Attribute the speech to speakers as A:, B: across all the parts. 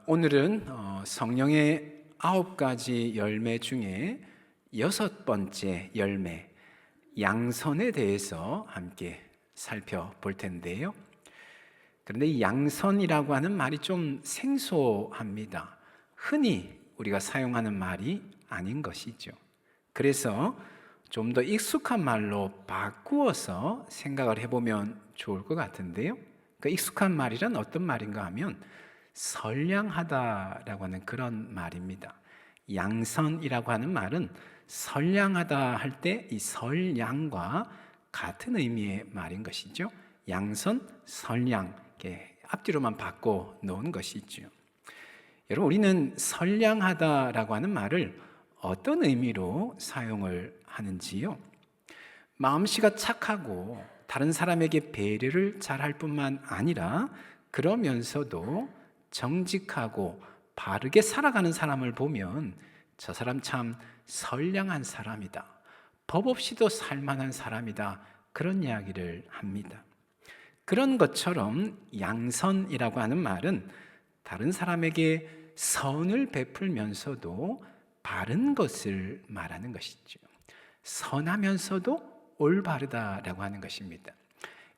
A: 오늘은 성령의 9가지 열매 중에 6번째 열매, 양선에 대해서 함께 살펴볼 텐데요. 그런데 이 양선이라고 하는 말이 좀 생소합니다. 흔히 우리가 사용하는 말이 아닌 것이죠. 그래서 좀 더 익숙한 말로 바꾸어서 생각을 해보면 좋을 것 같은데요. 그 익숙한 말이란 어떤 말인가 하면 선량하다라고 하는 그런 말입니다. 양선이라고 하는 말은 선량하다 할 때 이 선량과 같은 의미의 말인 것이죠. 양선, 선량, 이렇게 앞뒤로만 바꿔 놓은 것이죠. 여러분, 우리는 선량하다라고 하는 말을 어떤 의미로 사용을 하는지요? 마음씨가 착하고 다른 사람에게 배려를 잘할 뿐만 아니라 그러면서도 정직하고 바르게 살아가는 사람을 보면 저 사람 참 선량한 사람이다, 법 없이도 살만한 사람이다, 그런 이야기를 합니다. 그런 것처럼 양선이라고 하는 말은 다른 사람에게 선을 베풀면서도 바른 것을 말하는 것이죠. 선하면서도 올바르다라고 하는 것입니다.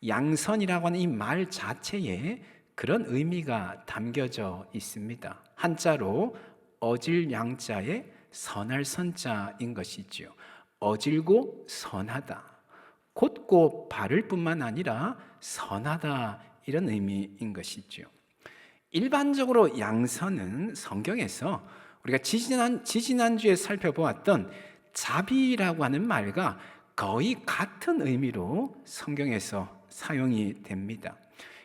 A: 양선이라고 하는 이 말 자체에 그런 의미가 담겨져 있습니다. 한자로 어질 양자에 선할 선자인 것이지요. 어질고 선하다, 곧고 바를 뿐만 아니라 선하다, 이런 의미인 것이죠. 일반적으로 양선은 성경에서 우리가 지지난주에 살펴보았던 자비라고 하는 말과 거의 같은 의미로 성경에서 사용이 됩니다.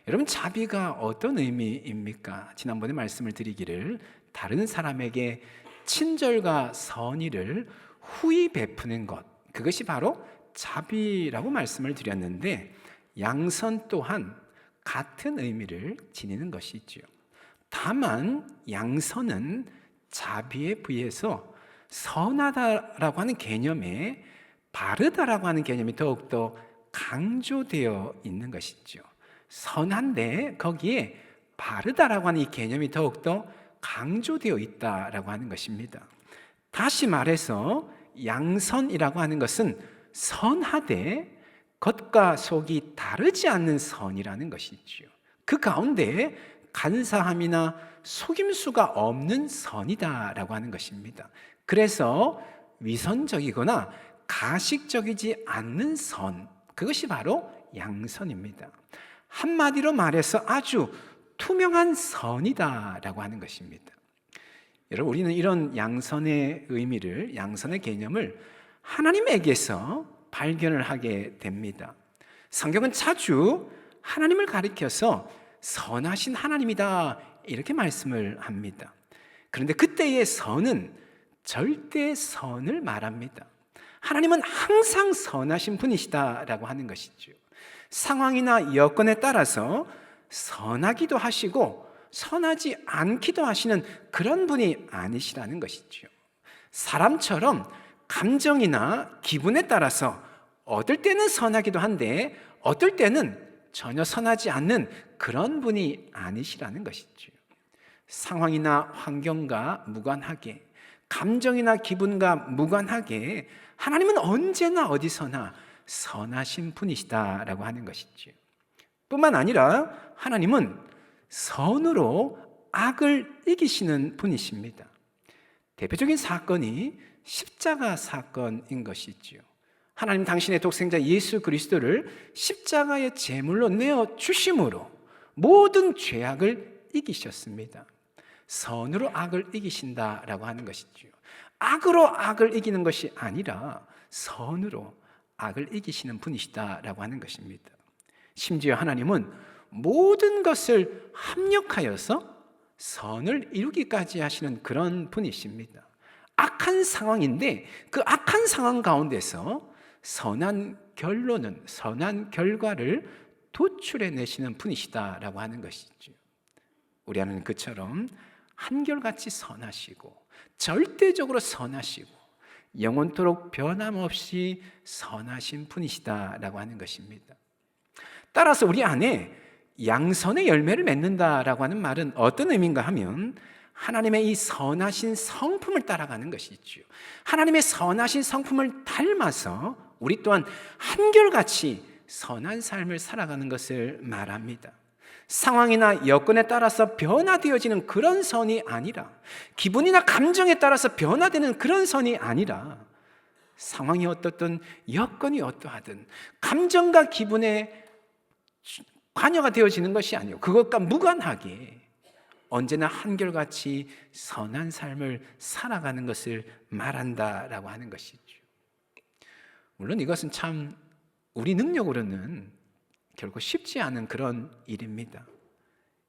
A: 여러분, 자비가 어떤 의미입니까? 지난번에 말씀을 드리기를 다른 사람에게 친절과 선의를 후히 베푸는 것, 그것이 바로 자비라고 말씀을 드렸는데, 양선 또한 같은 의미를 지니는 것이지요. 다만 양선은 자비에 비해서 선하다라고 하는 개념에 바르다라고 하는 개념이 더욱더 강조되어 있는 것이죠. 선한데 거기에 바르다라고 하는 이 개념이 더욱더 강조되어 있다라고 하는 것입니다. 다시 말해서 양선이라고 하는 것은 선하되 겉과 속이 다르지 않는 선이라는 것이죠. 그 가운데 간사함이나 속임수가 없는 선이다라고 하는 것입니다. 그래서 위선적이거나 가식적이지 않는 선, 그것이 바로 양선입니다. 한마디로 말해서 아주 투명한 선이다라고 하는 것입니다. 여러분, 우리는 이런 양선의 의미를, 양선의 개념을 하나님에게서 발견을 하게 됩니다. 성경은 자주 하나님을 가리켜서 선하신 하나님이다, 이렇게 말씀을 합니다. 그런데 그때의 선은 절대 선을 말합니다. 하나님은 항상 선하신 분이시다라고 하는 것이죠. 상황이나 여건에 따라서 선하기도 하시고 선하지 않기도 하시는 그런 분이 아니시라는 것이죠. 사람처럼 감정이나 기분에 따라서 어떨 때는 선하기도 한데 어떨 때는 전혀 선하지 않는 그런 분이 아니시라는 것이죠. 상황이나 환경과 무관하게, 감정이나 기분과 무관하게 하나님은 언제나 어디서나 선하신 분이시다라고 하는 것이죠. 뿐만 아니라 하나님은 선으로 악을 이기시는 분이십니다. 대표적인 사건이 십자가 사건인 것이지요. 하나님 당신의 독생자 예수 그리스도를 십자가의 제물로 내어 주심으로 모든 죄악을 이기셨습니다. 선으로 악을 이기신다라고 하는 것이지요. 악으로 악을 이기는 것이 아니라 선으로 악을 이기시는 분이시다라고 하는 것입니다. 심지어 하나님은 모든 것을 합력하여서 선을 이루기까지 하시는 그런 분이십니다. 악한 상황인데 그 악한 상황 가운데서 선한 결론은, 선한 결과를 도출해내시는 분이시다라고 하는 것이죠. 우리 하나님은 그처럼 한결같이 선하시고 절대적으로 선하시고 영원토록 변함없이 선하신 분이시다라고 하는 것입니다. 따라서 우리 안에 양선의 열매를 맺는다라고 하는 말은 어떤 의미인가 하면 하나님의 이 선하신 성품을 따라가는 것이지요. 하나님의 선하신 성품을 닮아서 우리 또한 한결같이 선한 삶을 살아가는 것을 말합니다. 상황이나 여건에 따라서 변화되어지는 그런 선이 아니라, 기분이나 감정에 따라서 변화되는 그런 선이 아니라, 상황이 어떻든 여건이 어떠하든 감정과 기분에 관여가 되어지는 것이 아니요, 그것과 무관하게 언제나 한결같이 선한 삶을 살아가는 것을 말한다라고 하는 것이죠. 물론 이것은 참 우리 능력으로는 결코 쉽지 않은 그런 일입니다.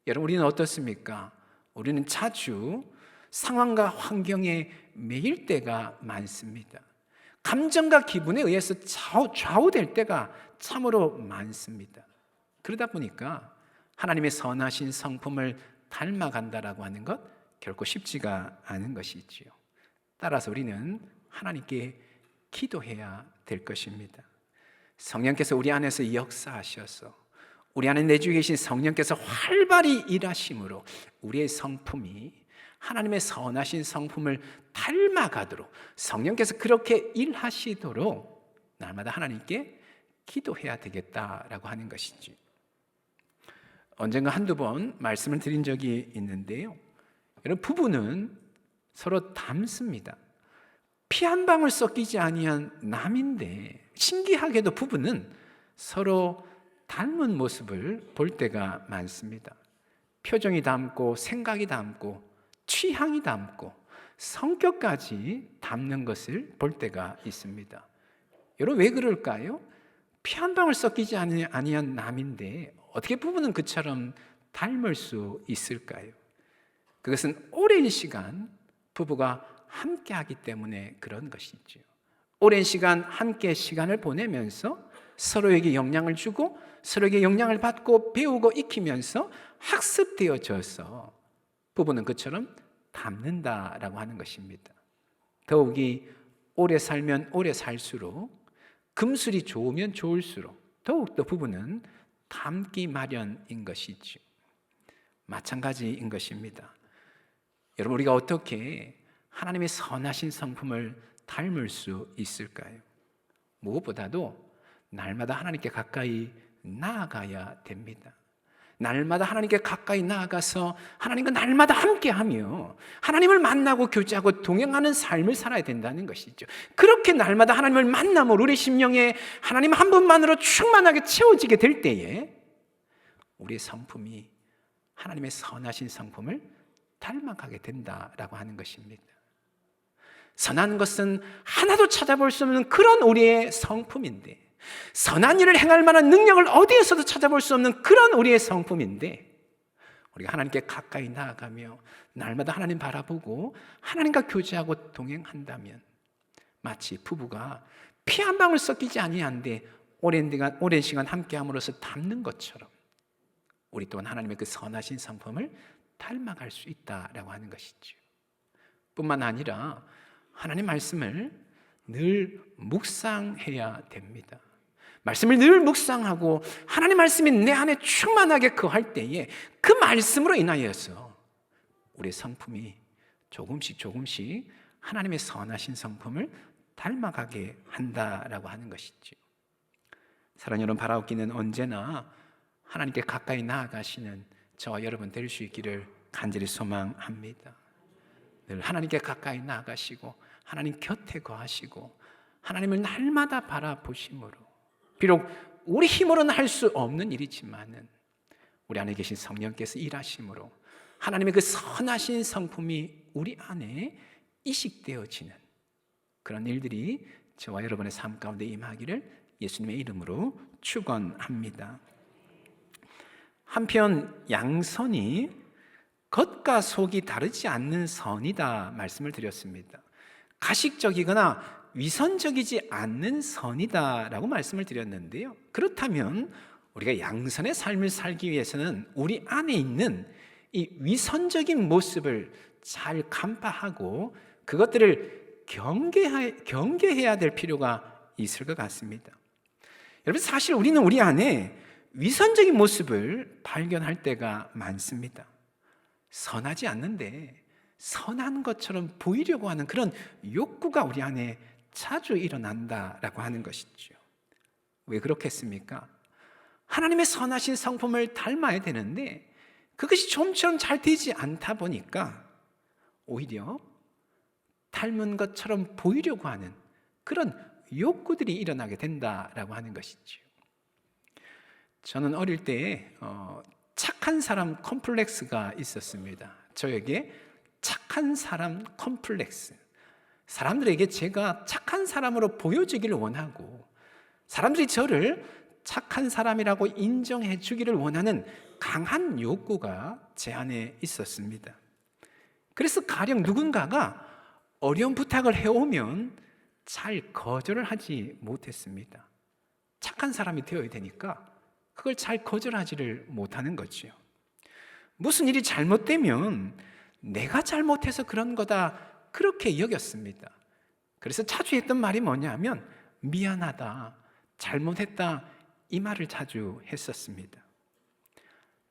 A: 여러분, 우리는 어떻습니까? 우리는 자주 상황과 환경에 매일 때가 많습니다. 감정과 기분에 의해서 좌우될 때가 참으로 많습니다. 그러다 보니까 하나님의 선하신 성품을 닮아간다라고 하는 것 결코 쉽지가 않은 것이지요. 따라서 우리는 하나님께 기도해야 될 것입니다. 성령께서 우리 안에서 역사하셔서 우리 안에 내주에 계신 성령께서 활발히 일하심으로 우리의 성품이 하나님의 선하신 성품을 닮아가도록, 성령께서 그렇게 일하시도록 날마다 하나님께 기도해야 되겠다라고 하는 것이지. 언젠가 한두 번 말씀을 드린 적이 있는데요, 여러분, 부부는 서로 닮습니다. 피 한 방울 섞이지 아니한 남인데 신기하게도 부부는 서로 닮은 모습을 볼 때가 많습니다. 표정이 닮고 생각이 닮고 취향이 닮고 성격까지 닮는 것을 볼 때가 있습니다. 여러분, 왜 그럴까요? 피 한 방울 섞이지 아니한 남인데 어떻게 부부는 그처럼 닮을 수 있을까요? 그것은 오랜 시간 부부가 함께하기 때문에 그런 것이죠. 오랜 시간 함께 시간을 보내면서 서로에게 영향을 주고 서로에게 영향을 받고 배우고 익히면서 학습되어져서 부부는 그처럼 닮는다라고 하는 것입니다. 더욱이 오래 살면 오래 살수록, 금술이 좋으면 좋을수록 더욱더 부부는 닮기 마련인 것이죠. 마찬가지인 것입니다. 여러분, 우리가 어떻게 하나님의 선하신 성품을 닮을 수 있을까요? 무엇보다도 날마다 하나님께 가까이 나아가야 됩니다. 날마다 하나님께 가까이 나아가서 하나님과 날마다 함께하며 하나님을 만나고 교제하고 동행하는 삶을 살아야 된다는 것이죠. 그렇게 날마다 하나님을 만남으로 우리 심령에 하나님 한 분만으로 충만하게 채워지게 될 때에 우리의 성품이 하나님의 선하신 성품을 닮아가게 된다라고 하는 것입니다. 선한 것은 하나도 찾아볼 수 없는 그런 우리의 성품인데, 선한 일을 행할 만한 능력을 어디에서도 찾아볼 수 없는 그런 우리의 성품인데, 우리가 하나님께 가까이 나아가며 날마다 하나님 바라보고 하나님과 교제하고 동행한다면 마치 부부가 피 한 방울 섞이지 아니한데 오랜 시간 함께함으로써 닮는 것처럼 우리 또한 하나님의 그 선하신 성품을 닮아갈 수 있다라고 하는 것이죠. 뿐만 아니라 하나님 말씀을 늘 묵상해야 됩니다. 말씀을 늘 묵상하고 하나님 말씀이 내 안에 충만하게 거할 때에 그 말씀으로 인하여서 우리의 성품이 조금씩 하나님의 선하신 성품을 닮아가게 한다라고 하는 것이죠. 사랑하는 여러분, 바라옵기는 언제나 하나님께 가까이 나아가시는 저와 여러분 될 수 있기를 간절히 소망합니다. 늘 하나님께 가까이 나아가시고 하나님 곁에 거하시고 하나님을 날마다 바라보심으로, 비록 우리 힘으로는 할 수 없는 일이지만은 우리 안에 계신 성령께서 일하심으로 하나님의 그 선하신 성품이 우리 안에 이식되어지는 그런 일들이 저와 여러분의 삶 가운데 임하기를 예수님의 이름으로 축원합니다. 한편 양선이 겉과 속이 다르지 않는 선이다 말씀을 드렸습니다. 가식적이거나 위선적이지 않는 선이다라고 말씀을 드렸는데요, 그렇다면 우리가 양선의 삶을 살기 위해서는 우리 안에 있는 이 위선적인 모습을 잘 간파하고 그것들을 경계해야 될 필요가 있을 것 같습니다. 여러분, 사실 우리는 우리 안에 위선적인 모습을 발견할 때가 많습니다. 선하지 않는데 선한 것처럼 보이려고 하는 그런 욕구가 우리 안에 자주 일어난다라고 하는 것이죠. 왜 그렇겠습니까? 하나님의 선하신 성품을 닮아야 되는데 그것이 좀처럼 잘 되지 않다 보니까 오히려 닮은 것처럼 보이려고 하는 그런 욕구들이 일어나게 된다라고 하는 것이죠. 저는 어릴 때 착한 사람 컴플렉스가 있었습니다. 저에게 착한 사람 컴플렉스. 사람들에게 제가 착한 사람으로 보여지기를 원하고 사람들이 저를 착한 사람이라고 인정해 주기를 원하는 강한 욕구가 제 안에 있었습니다. 그래서 가령 누군가가 어려운 부탁을 해오면 잘 거절을 하지 못했습니다. 착한 사람이 되어야 되니까 그걸 잘 거절하지를 못하는 거죠. 무슨 일이 잘못되면 내가 잘못해서 그런 거다 그렇게 여겼습니다. 그래서 자주 했던 말이 뭐냐면 미안하다, 잘못했다 이 말을 자주 했었습니다.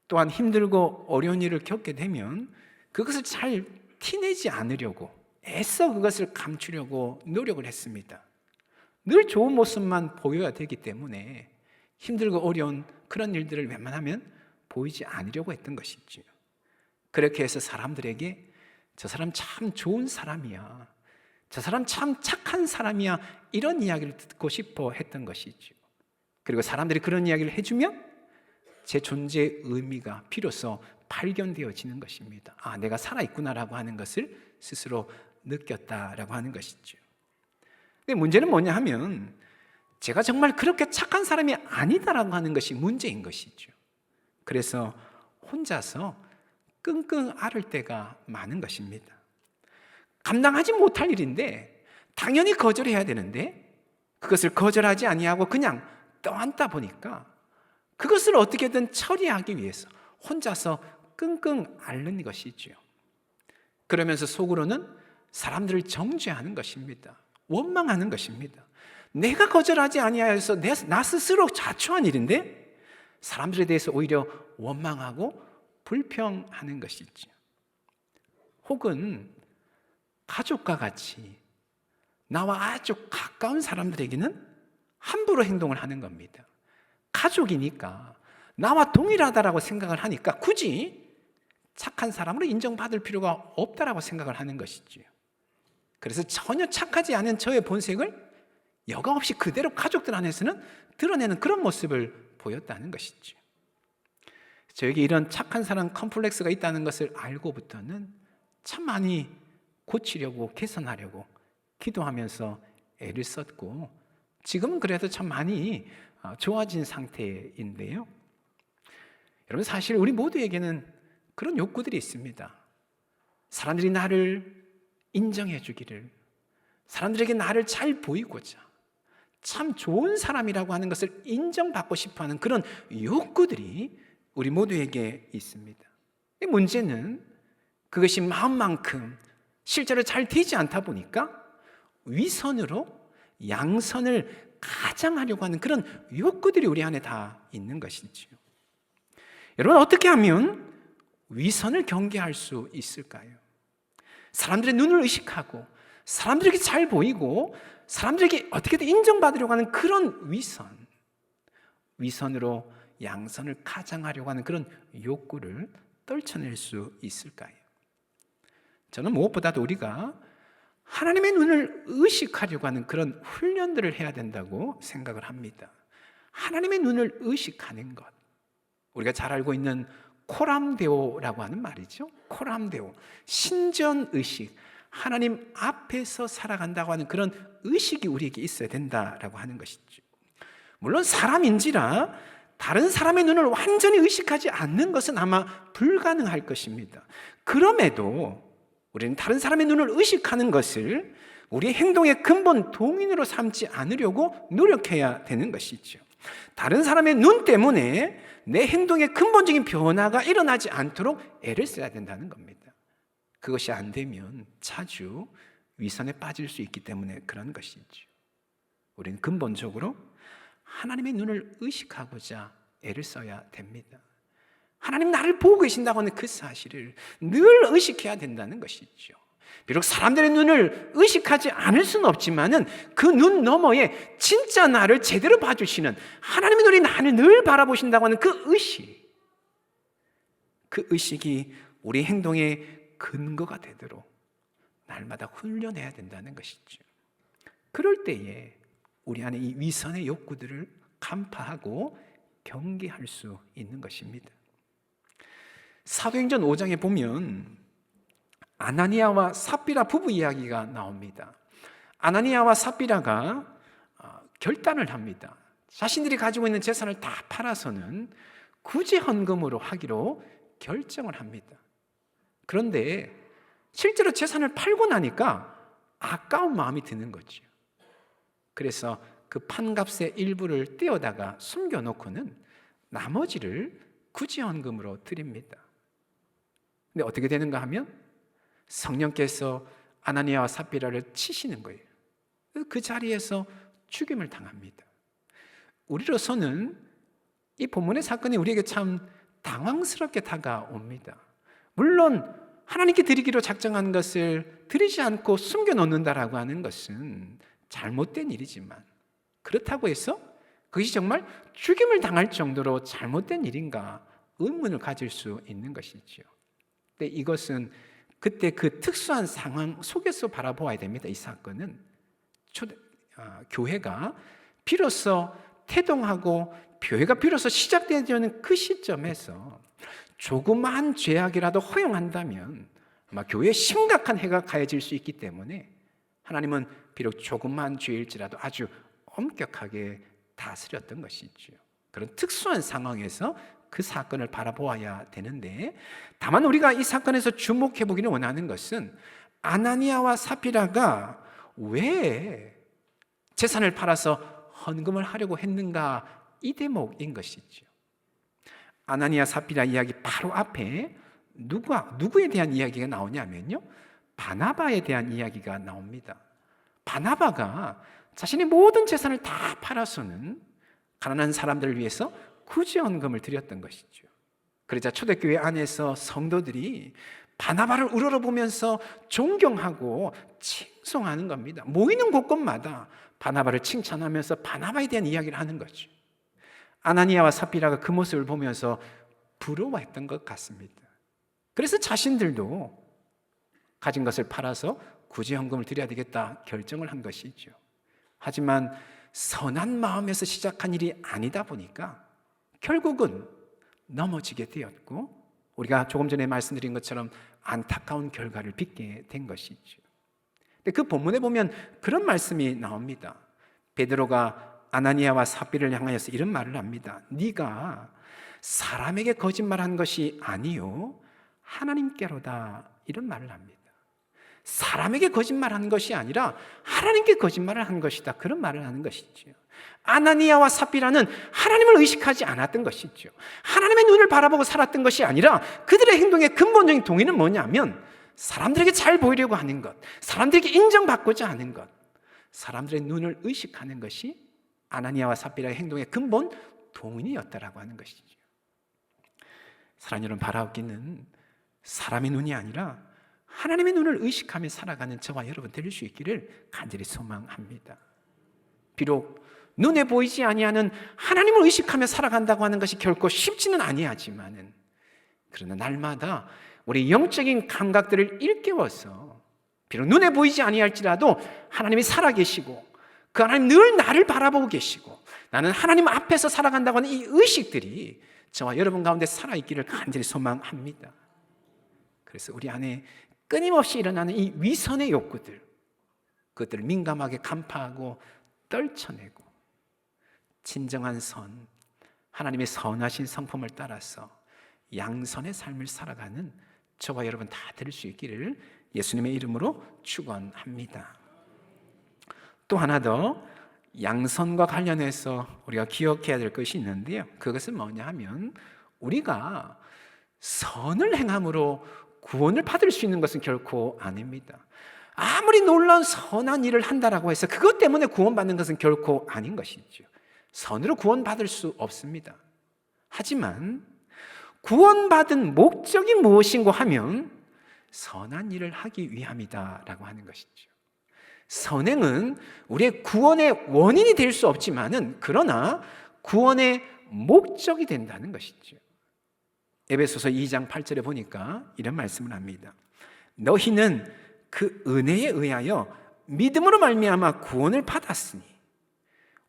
A: 또한 힘들고 어려운 일을 겪게 되면 그것을 잘 티내지 않으려고 애써 그것을 감추려고 노력을 했습니다. 늘 좋은 모습만 보여야 되기 때문에 힘들고 어려운 그런 일들을 웬만하면 보이지 않으려고 했던 것이죠. 그렇게 해서 사람들에게 저 사람 참 좋은 사람이야, 저 사람 참 착한 사람이야 이런 이야기를 듣고 싶어 했던 것이죠. 그리고 사람들이 그런 이야기를 해주면 제 존재의 의미가 비로소 발견되어지는 것입니다. 아, 내가 살아있구나라고 하는 것을 스스로 느꼈다라고 하는 것이죠. 근데 문제는 뭐냐 하면 제가 정말 그렇게 착한 사람이 아니다라고 하는 것이 문제인 것이죠. 그래서 혼자서 끙끙 앓을 때가 많은 것입니다. 감당하지 못할 일인데 당연히 거절해야 되는데 그것을 거절하지 아니하고 그냥 떠안다 보니까 그것을 어떻게든 처리하기 위해서 혼자서 끙끙 앓는 것이죠. 그러면서 속으로는 사람들을 정죄하는 것입니다. 원망하는 것입니다. 내가 거절하지 아니하여서 나 스스로 자초한 일인데 사람들에 대해서 오히려 원망하고 불평하는 것이죠. 혹은 가족과 같이 나와 아주 가까운 사람들에게는 함부로 행동을 하는 겁니다. 가족이니까 나와 동일하다라고 생각을 하니까 굳이 착한 사람으로 인정받을 필요가 없다라고 생각을 하는 것이지요. 그래서 전혀 착하지 않은 저의 본색을 여과 없이 그대로 가족들 안에서는 드러내는 그런 모습을 보였다는 것이죠. 저에게 이런 착한 사람 컴플렉스가 있다는 것을 알고부터는 참 많이 고치려고 개선하려고 기도하면서 애를 썼고 지금은 그래도 참 많이 좋아진 상태인데요. 여러분 사실 우리 모두에게는 그런 욕구들이 있습니다. 사람들이 나를 인정해 주기를, 사람들에게 나를 잘 보이고자 참 좋은 사람이라고 하는 것을 인정받고 싶어하는 그런 욕구들이 우리 모두에게 있습니다. 문제는 그것이 마음만큼 실제로 잘 되지 않다 보니까 위선으로 양선을 가장하려고 하는 그런 욕구들이 우리 안에 다 있는 것이지요. 여러분 어떻게 하면 위선을 경계할 수 있을까요? 사람들의 눈을 의식하고 사람들에게 잘 보이고 사람들에게 어떻게든 인정받으려고 하는 그런 위선으로 양선을 가장하려고 하는 그런 욕구를 떨쳐낼 수 있을까요? 저는 무엇보다도 우리가 하나님의 눈을 의식하려고 하는 그런 훈련들을 해야 된다고 생각을 합니다. 하나님의 눈을 의식하는 것, 우리가 잘 알고 있는 코람데오라고 하는 말이죠. 코람데오, 신전의식, 하나님 앞에서 살아간다고 하는 그런 의식이 우리에게 있어야 된다라고 하는 것이죠. 물론 사람인지라 다른 사람의 눈을 완전히 의식하지 않는 것은 아마 불가능할 것입니다. 그럼에도 우리는 다른 사람의 눈을 의식하는 것을 우리의 행동의 근본 동인으로 삼지 않으려고 노력해야 되는 것이죠. 다른 사람의 눈 때문에 내 행동의 근본적인 변화가 일어나지 않도록 애를 써야 된다는 겁니다. 그것이 안 되면 자주 위선에 빠질 수 있기 때문에 그런 것이죠. 우리는 근본적으로 하나님의 눈을 의식하고자 애를 써야 됩니다. 하나님 나를 보고 계신다고 하는 그 사실을 늘 의식해야 된다는 것이죠. 비록 사람들의 눈을 의식하지 않을 수는 없지만은 그 눈 너머에 진짜 나를 제대로 봐주시는 하나님의 눈이 나를 늘 바라보신다고 하는 그 의식이 우리 행동의 근거가 되도록 날마다 훈련해야 된다는 것이죠. 그럴 때에 우리 안에 이 위선의 욕구들을 간파하고 경계할 수 있는 것입니다. 사도행전 5장에 보면 아나니아와 삽비라 부부 이야기가 나옵니다. 아나니아와 삽비라가 결단을 합니다. 자신들이 가지고 있는 재산을 다 팔아서는 구제 헌금으로 하기로 결정을 합니다. 그런데 실제로 재산을 팔고 나니까 아까운 마음이 드는 거죠. 그래서 그 판값의 일부를 떼어다가 숨겨놓고는 나머지를 구제 헌금으로 드립니다. 근데 어떻게 되는가 하면 성령께서 아나니아와 삽비라를 치시는 거예요. 그 자리에서 죽임을 당합니다. 우리로서는 이 본문의 사건이 우리에게 참 당황스럽게 다가옵니다. 물론 하나님께 드리기로 작정한 것을 드리지 않고 숨겨놓는다라고 하는 것은 잘못된 일이지만, 그렇다고 해서 그것이 정말 죽임을 당할 정도로 잘못된 일인가 의문을 가질 수 있는 것이죠. 근데 이것은 그때 그 특수한 상황 속에서 바라보아야 됩니다. 이 사건은 교회가 비로소 태동하고 교회가 비로소 시작되는 그 시점에서 조그마한 죄악이라도 허용한다면 아마 교회에 심각한 해가 가해질 수 있기 때문에 하나님은 비록 조그마한 죄일지라도 아주 엄격하게 다스렸던 것이죠. 그런 특수한 상황에서 그 사건을 바라보아야 되는데, 다만 우리가 이 사건에서 주목해 보기를 원하는 것은 아나니아와 삽비라가 왜 재산을 팔아서 헌금을 하려고 했는가, 이 대목인 것이죠. 아나니아 삽비라 이야기 바로 앞에 누구에 대한 이야기가 나오냐면요, 바나바에 대한 이야기가 나옵니다. 바나바가 자신의 모든 재산을 다 팔아서는 가난한 사람들을 위해서 구제 헌금을 드렸던 것이죠. 그러자 초대교회 안에서 성도들이 바나바를 우러러보면서 존경하고 칭송하는 겁니다. 모이는 곳곳마다 바나바를 칭찬하면서 바나바에 대한 이야기를 하는 거죠. 아나니아와 삽비라가 그 모습을 보면서 부러워했던 것 같습니다. 그래서 자신들도 가진 것을 팔아서 구제 헌금을 드려야 되겠다 결정을 한 것이죠. 하지만 선한 마음에서 시작한 일이 아니다 보니까 결국은 넘어지게 되었고, 우리가 조금 전에 말씀드린 것처럼 안타까운 결과를 빚게 된 것이죠. 근데 그 본문에 보면 그런 말씀이 나옵니다. 베드로가 아나니아와 삽비를 향하여서 이런 말을 합니다. 네가 사람에게 거짓말한 것이 아니요 하나님께로다, 이런 말을 합니다. 사람에게 거짓말한 것이 아니라 하나님께 거짓말을 한 것이다, 그런 말을 하는 것이죠. 아나니아와 삽비라는 하나님을 의식하지 않았던 것이죠. 하나님의 눈을 바라보고 살았던 것이 아니라 그들의 행동의 근본적인 동의는 뭐냐면 사람들에게 잘 보이려고 하는 것, 사람들에게 인정받고자 하는 것, 사람들의 눈을 의식하는 것이 아나니아와 삽비라의 행동의 근본 동의였다라고 하는 것이죠. 사랑하는 여러분, 바라옵기는 사람의 눈이 아니라 하나님의 눈을 의식하며 살아가는 저와 여러분 될 수 있기를 간절히 소망합니다. 비록 눈에 보이지 아니하는 하나님을 의식하며 살아간다고 하는 것이 결코 쉽지는 아니하지만은, 그러나 날마다 우리 영적인 감각들을 일깨워서 비록 눈에 보이지 아니할지라도 하나님이 살아계시고 그 하나님 늘 나를 바라보고 계시고 나는 하나님 앞에서 살아간다고 하는 이 의식들이 저와 여러분 가운데 살아있기를 간절히 소망합니다. 그래서 우리 안에 끊임없이 일어나는 이 위선의 욕구들, 그것들을 민감하게 간파하고 떨쳐내고 진정한 선, 하나님의 선하신 성품을 따라서 양선의 삶을 살아가는 저와 여러분 다 될 수 있기를 예수님의 이름으로 축원합니다. 또 하나 더 양선과 관련해서 우리가 기억해야 될 것이 있는데요, 그것은 뭐냐 하면 우리가 선을 행함으로 구원을 받을 수 있는 것은 결코 아닙니다. 아무리 놀라운 선한 일을 한다라고 해서 그것 때문에 구원받는 것은 결코 아닌 것이죠. 선으로 구원받을 수 없습니다. 하지만 구원받은 목적이 무엇인고 하면 선한 일을 하기 위함이다라고 하는 것이죠. 선행은 우리의 구원의 원인이 될 수 없지만은 그러나 구원의 목적이 된다는 것이죠. 에베소서 2장 8절에 보니까 이런 말씀을 합니다. 너희는 그 은혜에 의하여 믿음으로 말미암아 구원을 받았으니,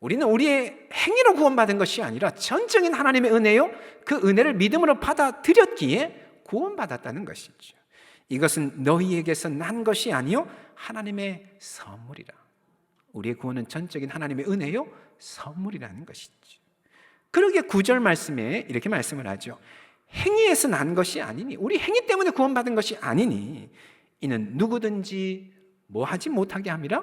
A: 우리는 우리의 행위로 구원받은 것이 아니라 전적인 하나님의 은혜요, 그 은혜를 믿음으로 받아들였기에 구원받았다는 것이죠. 이것은 너희에게서 난 것이 아니요 하나님의 선물이라. 우리의 구원은 전적인 하나님의 은혜요 선물이라는 것이죠. 그러기에 9절 말씀에 이렇게 말씀을 하죠. 행위에서 난 것이 아니니, 우리 행위 때문에 구원받은 것이 아니니 이는 누구든지 뭐하지 못하게 함이라,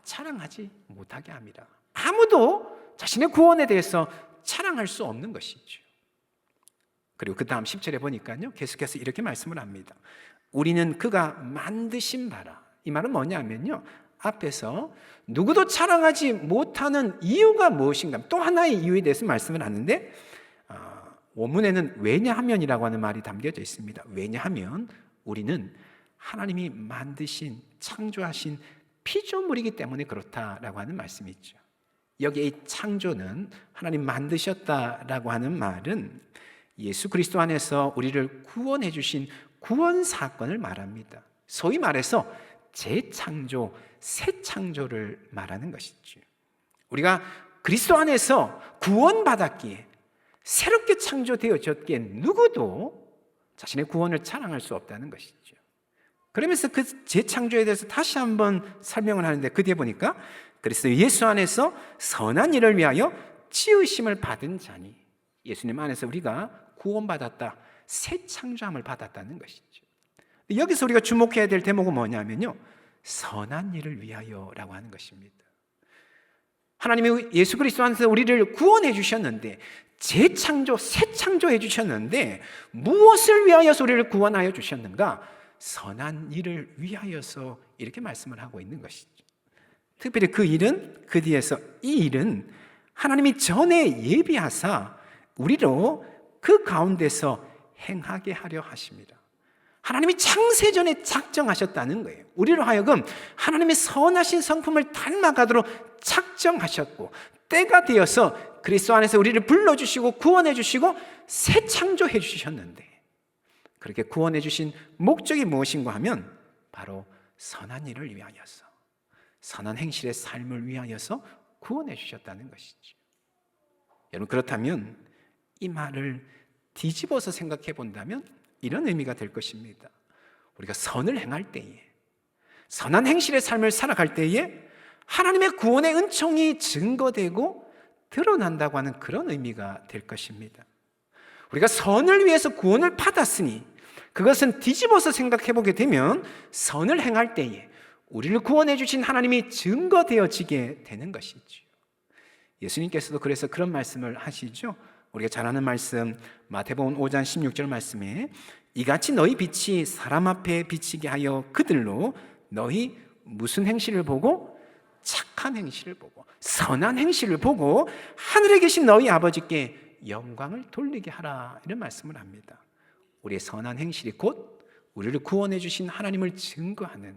A: 자랑하지 못하게 함이라. 아무도 자신의 구원에 대해서 자랑할 수 없는 것이죠. 그리고 그 다음 10절에 보니까요, 계속해서 이렇게 말씀을 합니다. 우리는 그가 만드신 바라. 이 말은 뭐냐면요, 앞에서 누구도 자랑하지 못하는 이유가 무엇인가, 또 하나의 이유에 대해서 말씀을 하는데, 원문에는 왜냐하면이라고 하는 말이 담겨져 있습니다. 왜냐하면 우리는 하나님이 만드신, 창조하신 피조물이기 때문에 그렇다라고 하는 말씀이 있죠. 여기에 이 창조는 하나님 만드셨다라고 하는 말은 예수 그리스도 안에서 우리를 구원해 주신 구원 사건을 말합니다. 소위 말해서 재창조, 새 창조를 말하는 것이죠. 우리가 그리스도 안에서 구원받았기에, 새롭게 창조되어졌기에 누구도 자신의 구원을 자랑할 수 없다는 것이죠. 그러면서 그 재창조에 대해서 다시 한번 설명을 하는데, 그 뒤에 보니까 그리스도 예수 안에서 선한 일을 위하여 지으심을 받은 자니, 예수님 안에서 우리가 구원받았다, 새 창조함을 받았다는 것이죠. 여기서 우리가 주목해야 될 대목은 뭐냐면요, 선한 일을 위하여라고 하는 것입니다. 하나님이 예수 그리스도 안에서 우리를 구원해 주셨는데, 재창조, 새 창조해 주셨는데 무엇을 위하여서 우리를 구원하여 주셨는가? 선한 일을 위하여서, 이렇게 말씀을 하고 있는 것이죠. 특별히 그 일은, 그 뒤에서 이 일은 하나님이 전에 예비하사 우리로 그 가운데서 행하게 하려 하십니다. 하나님이 창세전에 작정하셨다는 거예요. 우리로 하여금 하나님의 선하신 성품을 닮아가도록 작정하셨고, 때가 되어서 그리스도 안에서 우리를 불러주시고 구원해 주시고 새 창조해 주셨는데, 그렇게 구원해 주신 목적이 무엇인가 하면 바로 선한 일을 위하여서, 선한 행실의 삶을 위하여서 구원해 주셨다는 것이죠. 여러분, 그렇다면 이 말을 뒤집어서 생각해 본다면 이런 의미가 될 것입니다. 우리가 선을 행할 때에, 선한 행실의 삶을 살아갈 때에 하나님의 구원의 은총이 증거되고 드러난다고 하는 그런 의미가 될 것입니다. 우리가 선을 위해서 구원을 받았으니 그것은 뒤집어서 생각해 보게 되면 선을 행할 때에 우리를 구원해 주신 하나님이 증거되어지게 되는 것이죠. 예수님께서도 그래서 그런 말씀을 하시죠. 우리가 잘 아는 말씀, 마태복음 5장 16절 말씀에 이같이 너희 빛이 사람 앞에 비치게 하여 그들로 너희 무슨 행실을 보고? 착한 행실을 보고, 선한 행실을 보고 하늘에 계신 너희 아버지께 영광을 돌리게 하라, 이런 말씀을 합니다. 우리의 선한 행실이 곧 우리를 구원해 주신 하나님을 증거하는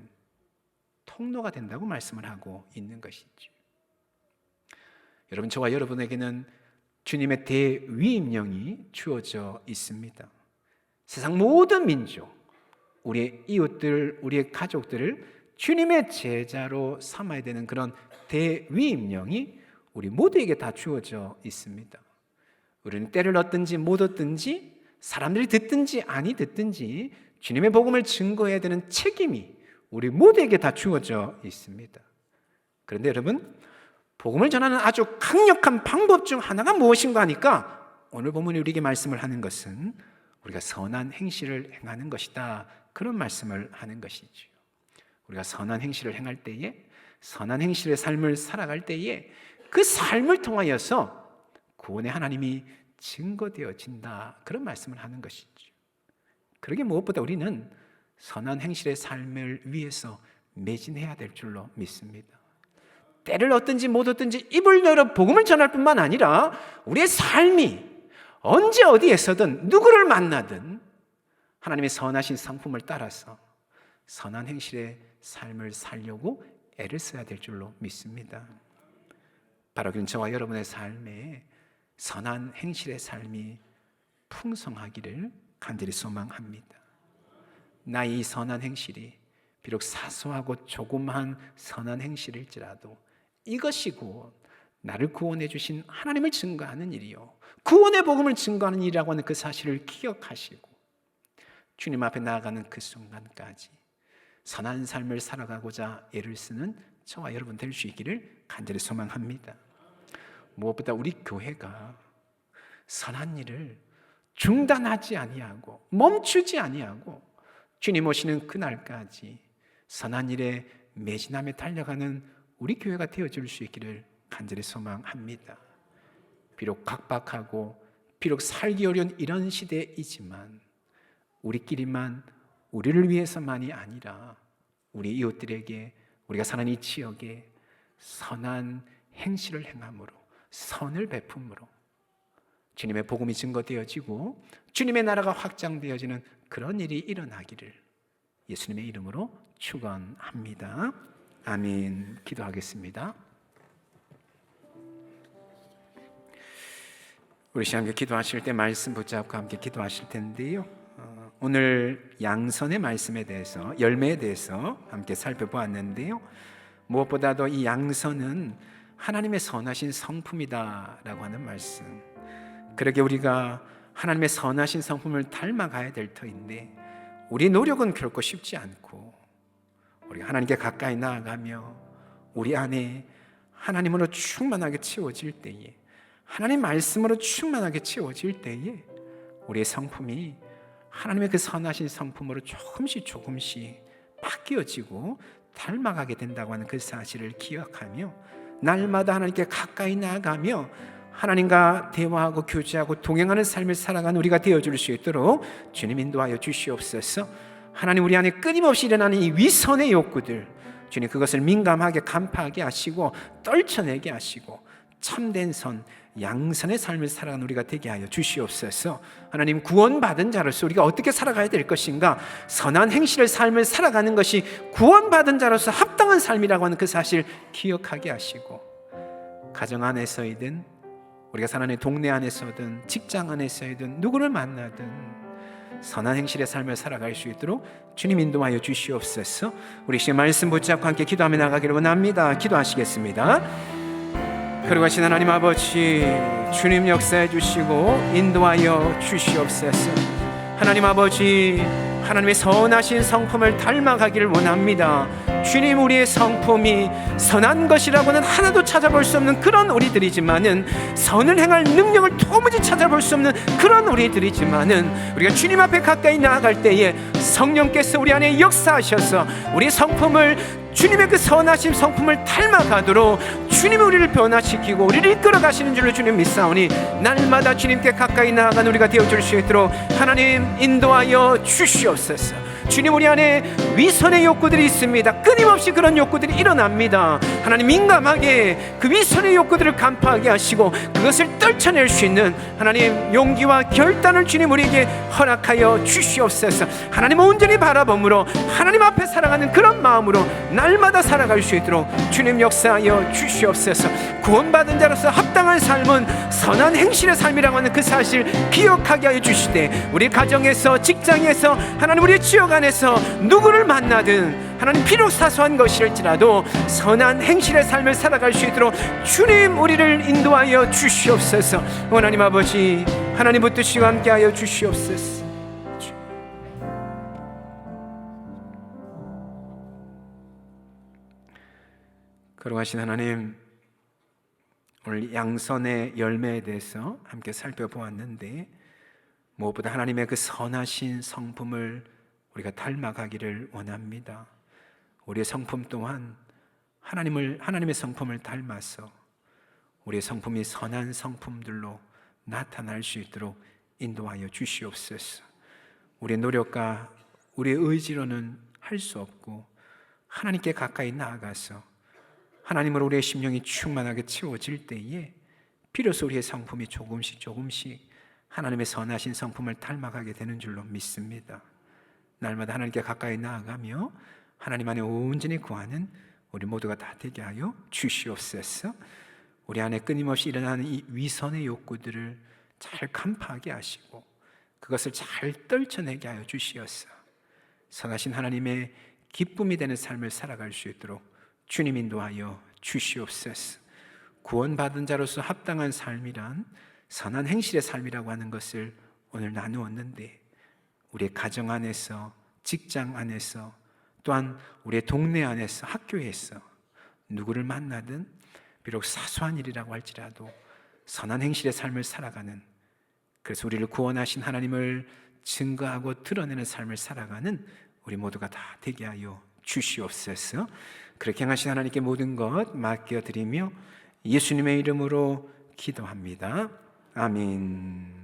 A: 통로가 된다고 말씀을 하고 있는 것이죠. 여러분, 저와 여러분에게는 주님의 대위임령이 주어져 있습니다. 세상 모든 민족, 우리의 이웃들, 우리의 가족들을 주님의 제자로 삼아야 되는 그런 대위임령이 우리 모두에게 다 주어져 있습니다. 우리는 때를 얻든지 못 얻든지, 사람들이 듣든지 아니 듣든지 주님의 복음을 증거해야 되는 책임이 우리 모두에게 다 주어져 있습니다. 그런데 여러분, 복음을 전하는 아주 강력한 방법 중 하나가 무엇인가 하니까 오늘 본문이 우리에게 말씀을 하는 것은 우리가 선한 행실을 행하는 것이다, 그런 말씀을 하는 것이죠. 우리가 선한 행실을 행할 때에, 선한 행실의 삶을 살아갈 때에 그 삶을 통하여서 구원의 하나님이 증거되어진다, 그런 말씀을 하는 것이죠. 그러게 무엇보다 우리는 선한 행실의 삶을 위해서 매진해야 될 줄로 믿습니다. 때를 얻든지 못 얻든지 입을 열어 복음을 전할 뿐만 아니라 우리의 삶이 언제 어디에서든 누구를 만나든 하나님의 선하신 성품을 따라서 선한 행실의 삶을 살려고 애를 써야 될 줄로 믿습니다. 바로 그런 저와 여러분의 삶에 선한 행실의 삶이 풍성하기를 간절히 소망합니다. 나의 이 선한 행실이 비록 사소하고 조그마한 선한 행실일지라도 이것이 구원, 나를 구원해 주신 하나님을 증거하는 일이요, 구원의 복음을 증거하는 일이라고 하는 그 사실을 기억하시고 주님 앞에 나아가는 그 순간까지 선한 삶을 살아가고자 애를 쓰는 저와 여러분 될 수 있기를 간절히 소망합니다. 무엇보다 우리 교회가 선한 일을 중단하지 아니하고 멈추지 아니하고 주님 오시는 그날까지 선한 일에 매진함에 달려가는 우리 교회가 되어줄 수 있기를 간절히 소망합니다. 비록 각박하고 비록 살기 어려운 이런 시대이지만 우리끼리만, 우리를 위해서만이 아니라 우리 이웃들에게, 우리가 사는 이 지역에 선한 행실을 행함으로, 선을 베품으로 주님의 복음이 증거되어지고 주님의 나라가 확장되어지는 그런 일이 일어나기를 예수님의 이름으로 축원합니다. 아멘. 기도하겠습니다. 우리 함께 기도하실 때 말씀 붙잡고 함께 기도하실 텐데요, 오늘 양선의 말씀에 대해서, 열매에 대해서 함께 살펴보았는데요, 무엇보다도 이 양선은 하나님의 선하신 성품이다라고 하는 말씀, 그러게 우리가 하나님의 선하신 성품을 닮아가야 될 터인데 우리 노력은 결코 쉽지 않고 우리가 하나님께 가까이 나아가며 우리 안에 하나님으로 충만하게 채워질 때에, 하나님 말씀으로 충만하게 채워질 때에 우리의 성품이 하나님의 그 선하신 성품으로 조금씩 바뀌어지고 닮아가게 된다고 하는 그 사실을 기억하며 날마다 하나님께 가까이 나아가며 하나님과 대화하고 교제하고 동행하는 삶을 살아가는 우리가 되어줄 수 있도록 주님 인도하여 주시옵소서. 하나님, 우리 안에 끊임없이 일어나는 이 위선의 욕구들, 주님 그것을 민감하게 간파하게 하시고 떨쳐내게 하시고 참된 선, 양선의 삶을 살아가는 우리가 되게 하여 주시옵소서. 하나님, 구원받은 자로서 우리가 어떻게 살아가야 될 것인가, 선한 행실의 삶을 살아가는 것이 구원받은 자로서 합당한 삶이라고 하는 그 사실 기억하게 하시고 가정 안에서이든 우리가 사는 동네 안에서든 직장 안에서이든 누구를 만나든 선한 행실의 삶을 살아갈 수 있도록 주님 인도하여 주시옵소서. 우리 시의 말씀 붙잡고 함께 기도하며 나가기를 원합니다. 기도하시겠습니다. 거룩하신 하나님 아버지, 주님 역사해 주시고 인도하여 주시옵소서. 하나님 아버지, 하나님의 선하신 성품을 닮아가기를 원합니다. 주님, 우리의 성품이 선한 것이라고는 하나도 찾아볼 수 없는 그런 우리들이지만은, 선을 행할 능력을 도무지 찾아볼 수 없는 그런 우리들이지만은, 우리가 주님 앞에 가까이 나아갈 때에 성령께서 우리 안에 역사하셔서 우리의 성품을, 주님의 그 선하신 성품을 닮아가도록 주님이 우리를 변화시키고 우리를 이끌어 가시는 줄로 주님 믿사오니, 날마다 주님께 가까이 나아가는 우리가 되어줄 수 있도록 하나님 인도하여 주시옵소서. 주님, 우리 안에 위선의 욕구들이 있습니다. 끊임없이 그런 욕구들이 일어납니다. 하나님, 민감하게 그 위선의 욕구들을 간파하게 하시고 그것을 떨쳐낼 수 있는 하나님 용기와 결단을 주님 우리에게 허락하여 주시옵소서. 하나님 온전히 바라봄으로 하나님 앞에 살아가는 그런 마음으로 날마다 살아갈 수 있도록 주님 역사하여 주시옵소서. 구원받은 자로서 합당한 삶은 선한 행실의 삶이라고 하는 그 사실 기억하게 하여 주시되, 우리 가정에서, 직장에서, 하나님 우리 지역 안에서 누구를 만나든 하나님 비록 사소한 것일지라도 선한 행실의 삶을 살아갈 수 있도록 주님 우리를 인도하여 주시옵소서. 하나님 아버지, 하나님 붙드시고 함께하여 주시옵소서. 거룩하신 하나님, 오늘 양선의 열매에 대해서 함께 살펴보았는데, 무엇보다 하나님의 그 선하신 성품을 우리가 닮아가기를 원합니다. 우리의 성품 또한 하나님의 성품을 닮아서 우리의 성품이 선한 성품들로 나타날 수 있도록 인도하여 주시옵소서. 우리의 노력과 우리의 의지로는 할 수 없고, 하나님께 가까이 나아가서 하나님으로 우리의 심령이 충만하게 채워질 때에 비로소 우리의 성품이 조금씩 하나님의 선하신 성품을 닮아가게 되는 줄로 믿습니다. 날마다 하나님께 가까이 나아가며 하나님 안에 온전히 구하는 우리 모두가 다 되게 하여 주시옵소서. 우리 안에 끊임없이 일어나는 이 위선의 욕구들을 잘 간파하게 하시고 그것을 잘 떨쳐내게 하여 주시옵소서. 선하신 하나님의 기쁨이 되는 삶을 살아갈 수 있도록 주님 인도하여 주시옵소서. 구원받은 자로서 합당한 삶이란 선한 행실의 삶이라고 하는 것을 오늘 나누었는데, 우리의 가정 안에서, 직장 안에서, 또한 우리의 동네 안에서, 학교에서 누구를 만나든 비록 사소한 일이라고 할지라도 선한 행실의 삶을 살아가는, 그래서 우리를 구원하신 하나님을 증거하고 드러내는 삶을 살아가는 우리 모두가 다 되게 하여 주시옵소서. 그렇게 행하신 하나님께 모든 것 맡겨드리며 예수님의 이름으로 기도합니다. 아멘.